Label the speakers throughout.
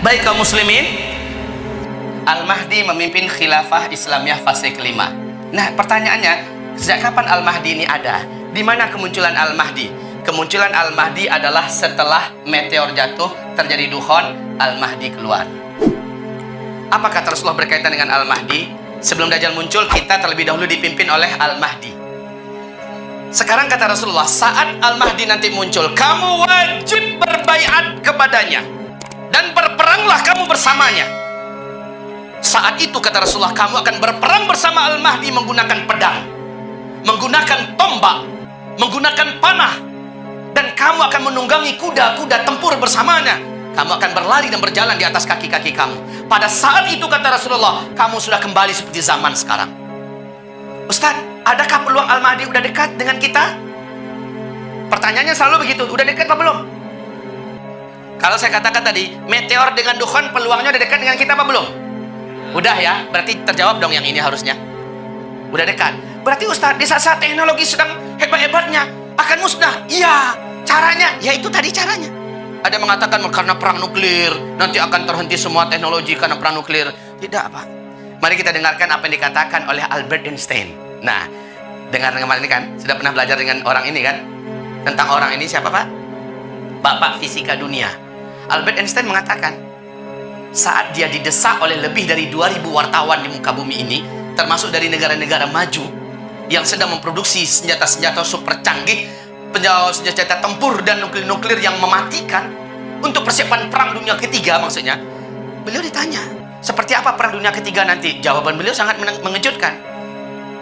Speaker 1: Baik kaum muslimin, Al-Mahdi memimpin khilafah Islamiyah fase kelima. Nah, pertanyaannya, sejak kapan Al-Mahdi ini ada? Di mana kemunculan Al-Mahdi? Kemunculan Al-Mahdi adalah setelah meteor jatuh, terjadi dukhon, Al-Mahdi keluar. Apa kata Rasulullah berkaitan dengan Al-Mahdi? Sebelum Dajjal muncul, kita terlebih dahulu dipimpin oleh Al-Mahdi. Sekarang kata Rasulullah, saat Al-Mahdi nanti muncul, kamu wajib berbaiat kepadanya dan berperanglah kamu bersamanya. Saat itu kata Rasulullah, kamu akan berperang bersama Al-Mahdi menggunakan pedang, menggunakan tombak, menggunakan panah, dan kamu akan menunggangi kuda-kuda tempur bersamanya. Kamu akan berlari dan berjalan di atas kaki-kaki kamu. Pada saat itu kata Rasulullah, kamu sudah kembali seperti zaman sekarang. Ustaz, adakah peluang Al-Mahdi udah dekat dengan kita? Pertanyaannya selalu begitu, udah dekat apa belum? Kalau saya katakan tadi, meteor dengan dukhon peluangnya udah dekat dengan kita apa belum? Udah ya, berarti terjawab dong yang ini harusnya. Udah dekat. Berarti Ustaz, di saat teknologi sedang hebat-hebatnya akan musnah. Iya, caranya, ya itu tadi caranya. Ada yang mengatakan karena perang nuklir nanti akan terhenti semua teknologi karena perang nuklir. Tidak, Pak. Mari kita dengarkan apa yang dikatakan oleh Albert Einstein. Nah, dengar kemarin ini kan, sudah pernah belajar dengan orang ini kan? Tentang orang ini siapa, Pak? Bapak fisika dunia. Albert Einstein mengatakan, saat dia didesak oleh lebih dari 2000 wartawan di muka bumi ini, termasuk dari negara-negara maju yang sedang memproduksi senjata-senjata super canggih, senjata tempur dan nuklir yang mematikan untuk persiapan perang dunia ketiga maksudnya. Beliau ditanya, seperti apa perang dunia ketiga nanti? Jawaban beliau sangat mengejutkan.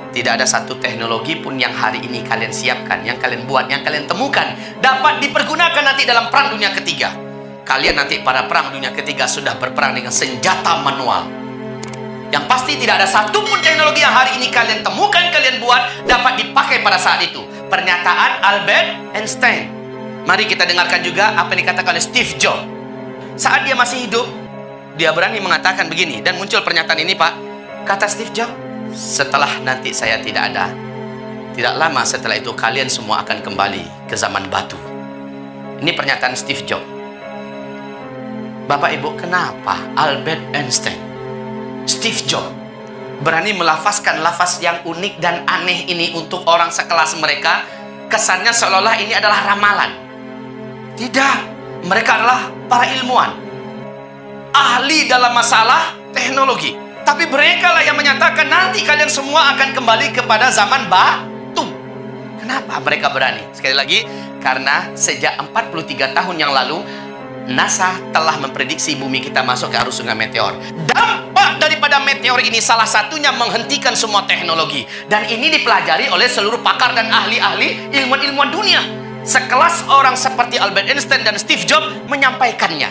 Speaker 1: Tidak ada satu teknologi pun yang hari ini kalian siapkan, yang kalian buat, yang kalian temukan dapat dipergunakan nanti dalam perang dunia ketiga. Kalian nanti pada perang dunia ketiga sudah berperang dengan senjata manual. Yang pasti tidak ada satupun teknologi yang hari ini kalian temukan, kalian buat dapat dipakai pada saat itu. Pernyataan Albert Einstein. Mari kita dengarkan juga apa yang dikatakan oleh Steve Jobs. Saat dia masih hidup, dia berani mengatakan begini, dan muncul pernyataan ini, Pak. Kata Steve Jobs, setelah nanti saya tidak ada, tidak lama setelah itu kalian semua akan kembali ke zaman batu. Ini pernyataan Steve Jobs. Bapak Ibu, kenapa Albert Einstein, Steve Jobs berani melafazkan lafaz yang unik dan aneh ini untuk orang sekelas mereka? Kesannya seolah-olah ini adalah ramalan. Tidak, mereka adalah para ilmuwan, ahli dalam masalah teknologi. Tapi mereka lah yang menyatakan nanti kalian semua akan kembali kepada zaman batu. Kenapa mereka berani? Sekali lagi, karena sejak 43 tahun yang lalu NASA telah memprediksi bumi kita masuk ke arus sungai meteor. Dampak daripada meteor ini salah satunya menghentikan semua teknologi. Dan ini dipelajari oleh seluruh pakar dan ahli-ahli ilmuwan-ilmuwan dunia. Sekelas orang seperti Albert Einstein dan Steve Jobs menyampaikannya.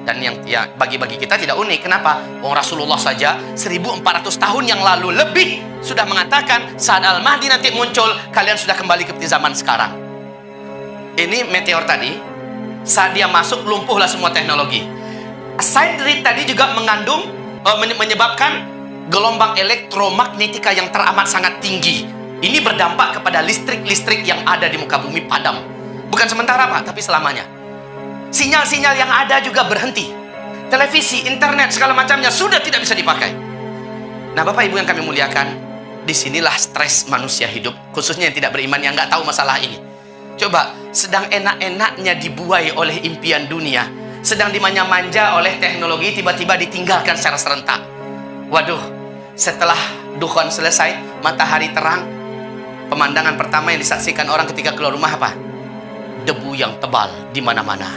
Speaker 1: Dan yang ya, bagi kita tidak unik. Kenapa? Rasulullah saja 1400 tahun yang lalu lebih sudah mengatakan saat Al-Mahdi nanti muncul, kalian sudah kembali ke zaman sekarang. Ini meteor tadi, saat dia masuk, lumpuhlah semua teknologi. Sideread tadi juga mengandung, menyebabkan gelombang elektromagnetika yang teramat sangat tinggi. Ini berdampak kepada listrik-listrik yang ada di muka bumi padam. Bukan sementara, Pak, tapi selamanya. Sinyal-sinyal yang ada juga berhenti. Televisi, internet, segala macamnya sudah tidak bisa dipakai. Nah, Bapak Ibu yang kami muliakan, disinilah stres manusia hidup, khususnya yang tidak beriman, yang nggak tahu masalah ini. Coba, sedang enak-enaknya dibuai oleh impian dunia, sedang dimanja-manja oleh teknologi, tiba-tiba ditinggalkan secara serentak. Waduh, setelah dukhon selesai, matahari terang, pemandangan pertama yang disaksikan orang ketika keluar rumah apa? Debu yang tebal di mana-mana.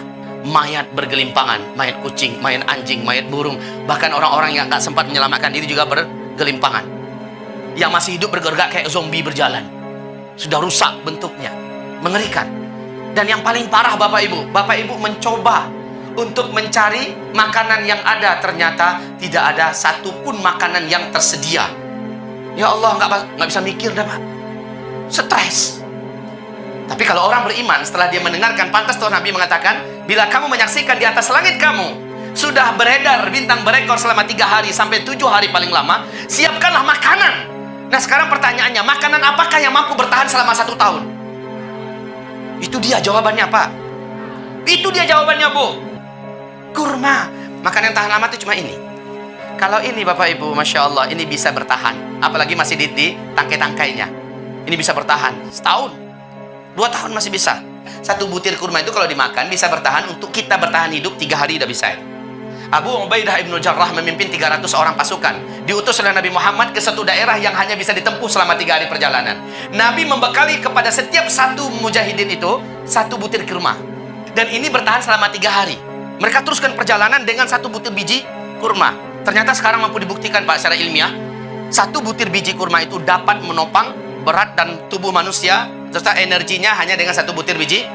Speaker 1: Mayat bergelimpangan, mayat kucing, mayat anjing, mayat burung. Bahkan orang-orang yang nggak sempat menyelamatkan diri juga bergelimpangan. Yang masih hidup bergerak kayak zombie berjalan. Sudah rusak bentuknya. Mengerikan. Dan yang paling parah Bapak Ibu mencoba untuk mencari makanan yang ada, ternyata tidak ada satupun makanan yang tersedia. Ya Allah, nggak bisa mikir dah, Pak. Stres. Tapi kalau orang beriman, setelah dia mendengarkan, pantas Tuhan Nabi mengatakan, bila kamu menyaksikan di atas langit kamu sudah beredar bintang berekor selama 3 hari sampai 7 hari paling lama, siapkanlah makanan. Nah, sekarang pertanyaannya, makanan apakah yang mampu bertahan selama 1 tahun? Itu dia jawabannya, Pak. Itu dia jawabannya, Bu. Kurma. Makanan yang tahan lama itu cuma ini. Kalau ini Bapak Ibu, Masya Allah, ini bisa bertahan. Apalagi masih di tangkai-tangkainya. Ini bisa bertahan setahun, 2 tahun masih bisa. Satu butir kurma itu kalau dimakan bisa bertahan untuk kita bertahan hidup 3 hari udah bisa. Abu Ubaidah ibnu Jarrah memimpin 300 orang pasukan. Diutus oleh Nabi Muhammad ke satu daerah yang hanya bisa ditempuh selama 3 hari perjalanan. Nabi membekali kepada setiap satu mujahidin itu 1 butir kurma. Dan ini bertahan selama 3 hari. Mereka teruskan perjalanan dengan 1 butir biji kurma. Ternyata sekarang mampu dibuktikan Pak secara ilmiah. 1 butir biji kurma itu dapat menopang berat dan tubuh manusia serta energinya hanya dengan 1 butir biji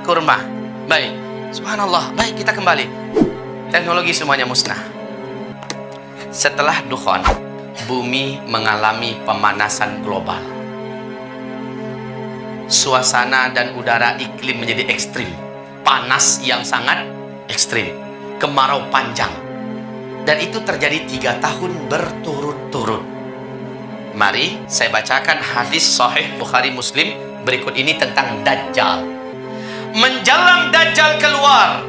Speaker 1: kurma. Baik, subhanallah. Baik, kita kembali. Teknologi semuanya musnah. Setelah dukhon, bumi mengalami pemanasan global. Suasana dan udara iklim menjadi ekstrim. Panas yang sangat ekstrim. Kemarau panjang. Dan itu terjadi 3 tahun berturut-turut. Mari saya bacakan hadis sahih Bukhari Muslim berikut ini tentang Dajjal. Menjelang Dajjal keluar,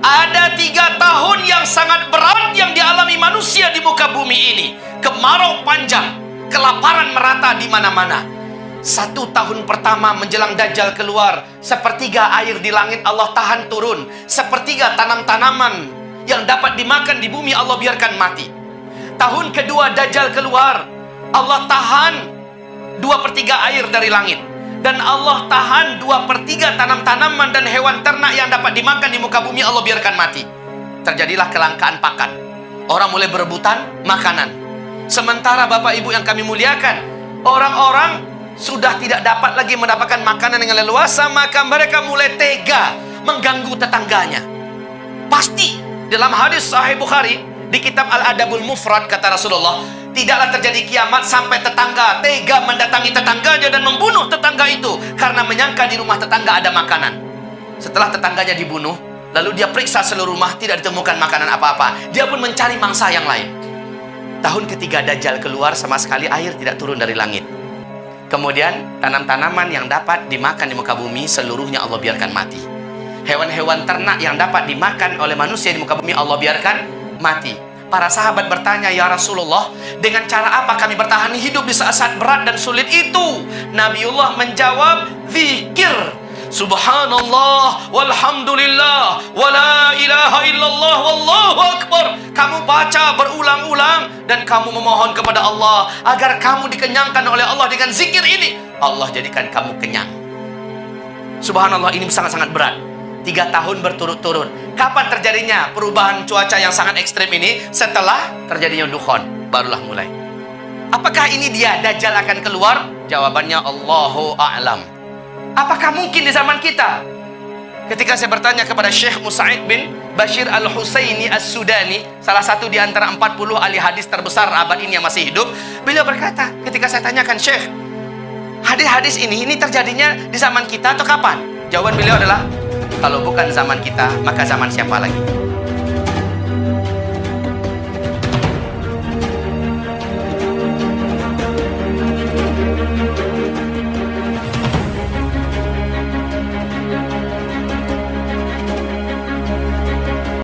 Speaker 1: ada 3 tahun yang sangat berat yang dialami manusia di muka bumi ini. Kemarau panjang, kelaparan merata di mana-mana. 1 tahun pertama menjelang Dajjal keluar, sepertiga air di langit Allah tahan turun. Sepertiga tanam-tanaman yang dapat dimakan di bumi Allah biarkan mati. Tahun kedua Dajjal keluar, Allah tahan 2/3 air dari langit. Dan Allah tahan 2/3 tanam-tanaman dan hewan ternak yang dapat dimakan di muka bumi Allah biarkan mati. Terjadilah kelangkaan pakan. Orang mulai berebutan makanan. Sementara Bapak Ibu yang kami muliakan, orang-orang sudah tidak dapat lagi mendapatkan makanan dengan leluasa, maka mereka mulai tega mengganggu tetangganya. Pasti dalam hadis Sahih Bukhari di kitab Al-Adabul Mufrad kata Rasulullah, tidaklah terjadi kiamat sampai tetangga tega mendatangi tetangganya dan membunuh tetangga itu karena menyangka di rumah tetangga ada makanan. Setelah tetangganya dibunuh, lalu dia periksa seluruh rumah, tidak ditemukan makanan apa-apa. Dia pun mencari mangsa yang lain. Tahun ketiga Dajjal keluar, sama sekali air tidak turun dari langit. Kemudian tanam-tanaman yang dapat dimakan di muka bumi seluruhnya Allah biarkan mati. Hewan-hewan ternak yang dapat dimakan oleh manusia di muka bumi Allah biarkan mati. Para sahabat bertanya, ya Rasulullah, dengan cara apa kami bertahan hidup di saat-saat berat dan sulit itu? Nabiullah menjawab, zikir. Subhanallah, walhamdulillah, wala ilaha illallah, wallahu akbar. Kamu baca berulang-ulang dan kamu memohon kepada Allah agar kamu dikenyangkan oleh Allah dengan zikir ini. Allah jadikan kamu kenyang. Subhanallah, ini sangat-sangat berat. 3 tahun berturut-turut. Kapan terjadinya perubahan cuaca yang sangat ekstrim ini? Setelah terjadinya dukhon, barulah mulai. Apakah ini dia Dajjal akan keluar? Jawabannya Allahu a'lam. Apakah mungkin di zaman kita? Ketika saya bertanya kepada Syekh Musa'id bin Bashir Al-Husaini As-Sudani, salah satu di antara 40 ahli hadis terbesar abad ini yang masih hidup, beliau berkata, ketika saya tanyakan, Syekh, hadis-hadis ini terjadinya di zaman kita atau kapan? Jawaban beliau adalah, kalau bukan zaman kita, maka zaman siapa lagi?